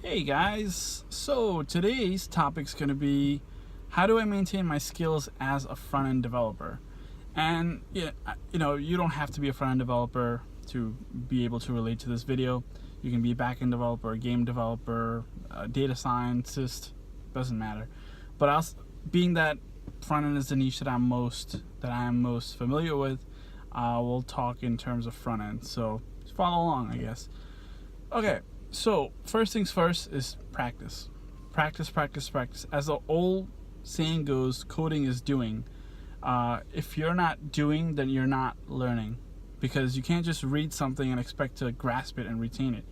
Hey guys, so today's topic's going to be how do I maintain my skills as a front-end developer? And yeah, you don't have to be a front-end developer to be able to relate to this video. You can be a back-end developer, a game developer, a data scientist, doesn't matter. But being that front-end is the niche that I am most familiar with, we'll talk in terms of front-end. So just follow along, I guess. Okay. So, first things first is practice. Practice, practice, practice. As the old saying goes, coding is doing. If you're not doing, then you're not learning. Because you can't just read something and expect to grasp it and retain it.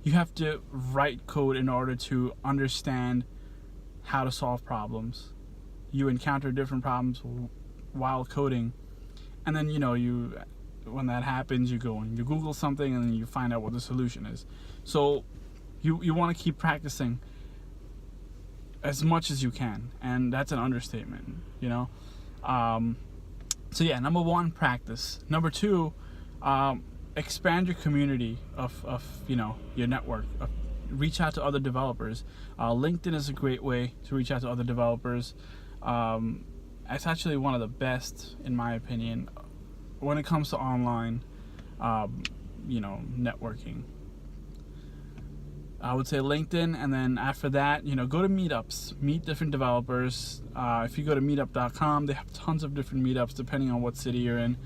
You have to write code in order to understand how to solve problems. You encounter different problems while coding. And then, when that happens, you go and you Google something and then you find out what the solution is. So you want to keep practicing as much as you can, and that's an understatement, So yeah, number one, practice. Number two, expand your community of your network. Reach out to other developers. LinkedIn is a great way to reach out to other developers. It's actually one of the best, in my opinion, when it comes to online, networking. I would say LinkedIn, and then after that, go to meetups, meet different developers. If you go to meetup.com, they have tons of different meetups depending on what city you're in.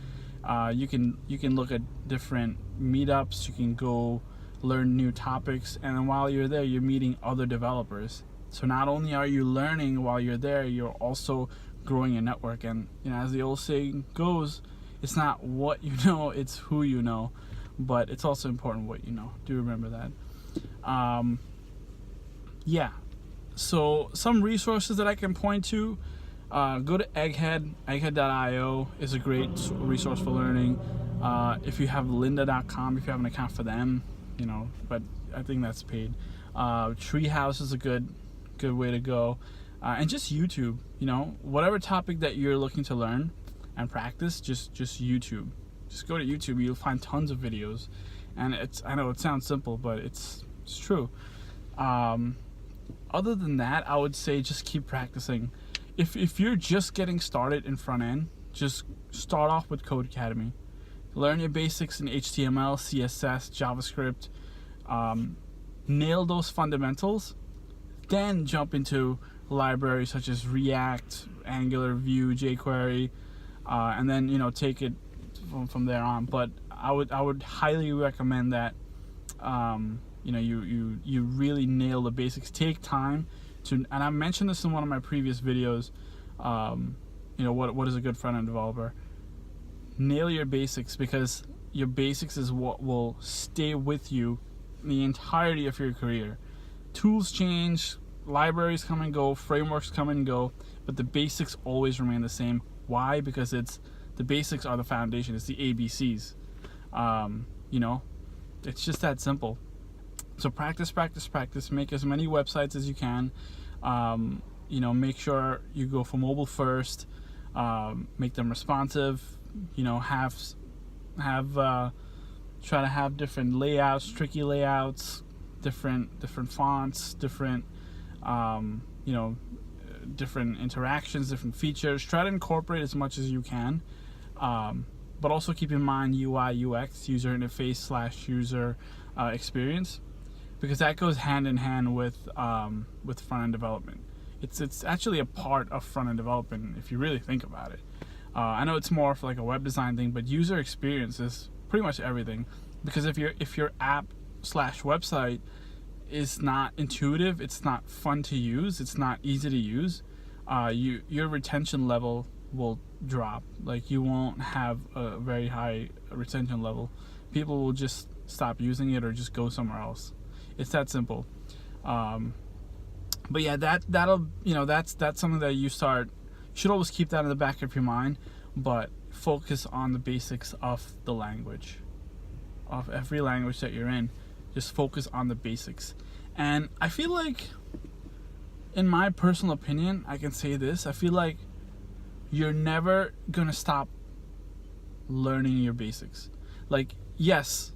You can look at different meetups. You can go learn new topics, and then while you're there, you're meeting other developers. So not only are you learning while you're there, you're also growing your network. And as the old saying goes, it's not what you know, it's who you know. But it's also important what you know. Do remember that. So some resources that I can point to, go to Egghead. Egghead.io is a great resource for learning. If you have lynda.com, if you have an account for them, but I think that's paid. Treehouse is a good way to go. And just YouTube, whatever topic that you're looking to learn and practice, just YouTube. Just go to YouTube, you'll find tons of videos. And I know it sounds simple, but it's true. Other than that, I would say just keep practicing. If you're just getting started in front end, just start off with Codecademy. Learn your basics in HTML, CSS, JavaScript. Nail those fundamentals. Then jump into libraries such as React, Angular, Vue, jQuery, and then take it from there on. But I would highly recommend that you really nail the basics. Take time to, and I mentioned this in one of my previous videos. What is a good front end developer? Nail your basics, because your basics is what will stay with you the entirety of your career. Tools change, libraries come and go, frameworks come and go, but the basics always remain the same. Why? Because the basics are the foundation. It's the ABCs. It's just that simple. So practice, practice, practice. Make as many websites as you can. Make sure you go for mobile first. Make them responsive. Try to have different layouts, tricky layouts, different fonts, different interactions, different features. Try to incorporate as much as you can. But also keep in mind UI, UX, user interface / user experience, because that goes hand in hand with front-end development. It's actually a part of front-end development if you really think about it. I know it's more of like a web design thing, but user experience is pretty much everything. Because if your app / website is not intuitive, it's not fun to use, it's not easy to use, your retention level will drop. Like, you won't have a very high retention level. People will just stop using it or just go somewhere else. It's that simple. But yeah, that's something that you should always keep that in the back of your mind, but focus on the basics of the language, of every language that you're in. Just focus on the basics. And I feel like, in my personal opinion, I can say this, I feel like you're never gonna stop learning your basics. Like, yes,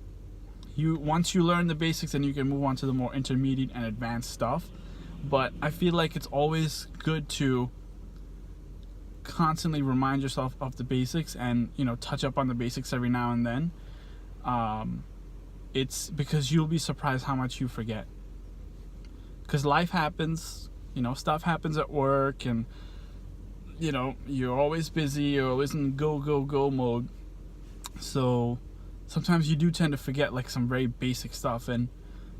once you learn the basics, then you can move on to the more intermediate and advanced stuff. But I feel like it's always good to constantly remind yourself of the basics, and touch up on the basics every now and then. It's because you'll be surprised how much you forget, because life happens, stuff happens at work, and you're always busy, you're always in go mode, so sometimes you do tend to forget like some very basic stuff. And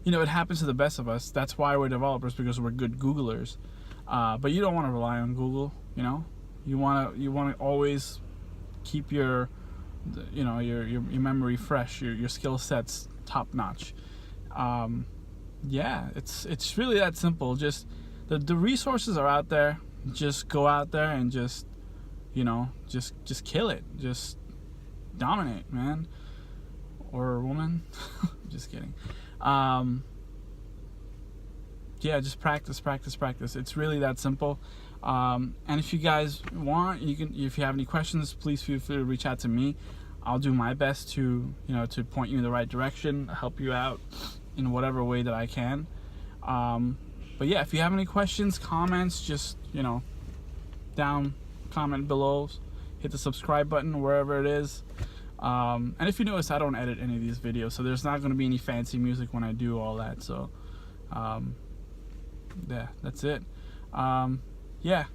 it happens to the best of us. That's why we're developers, because we're good Googlers. But you don't want to rely on Google. You want to always keep your memory fresh, your skill sets top notch. It's really that simple. Just the resources are out there. Just go out there and just kill it. Just dominate, man, or woman. Just kidding. Just practice. It's really that simple. And if you guys want, if you have any questions, please feel free to reach out to me. I'll do my best to point you in the right direction, help you out in whatever way that I can. But yeah, if you have any questions, comments, just comment below, hit the subscribe button wherever it is. And if you notice, I don't edit any of these videos, so there's not going to be any fancy music when I do all that. So that's it.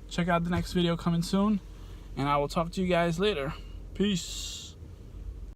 Check out the next video coming soon, and I will talk to you guys later. Peace.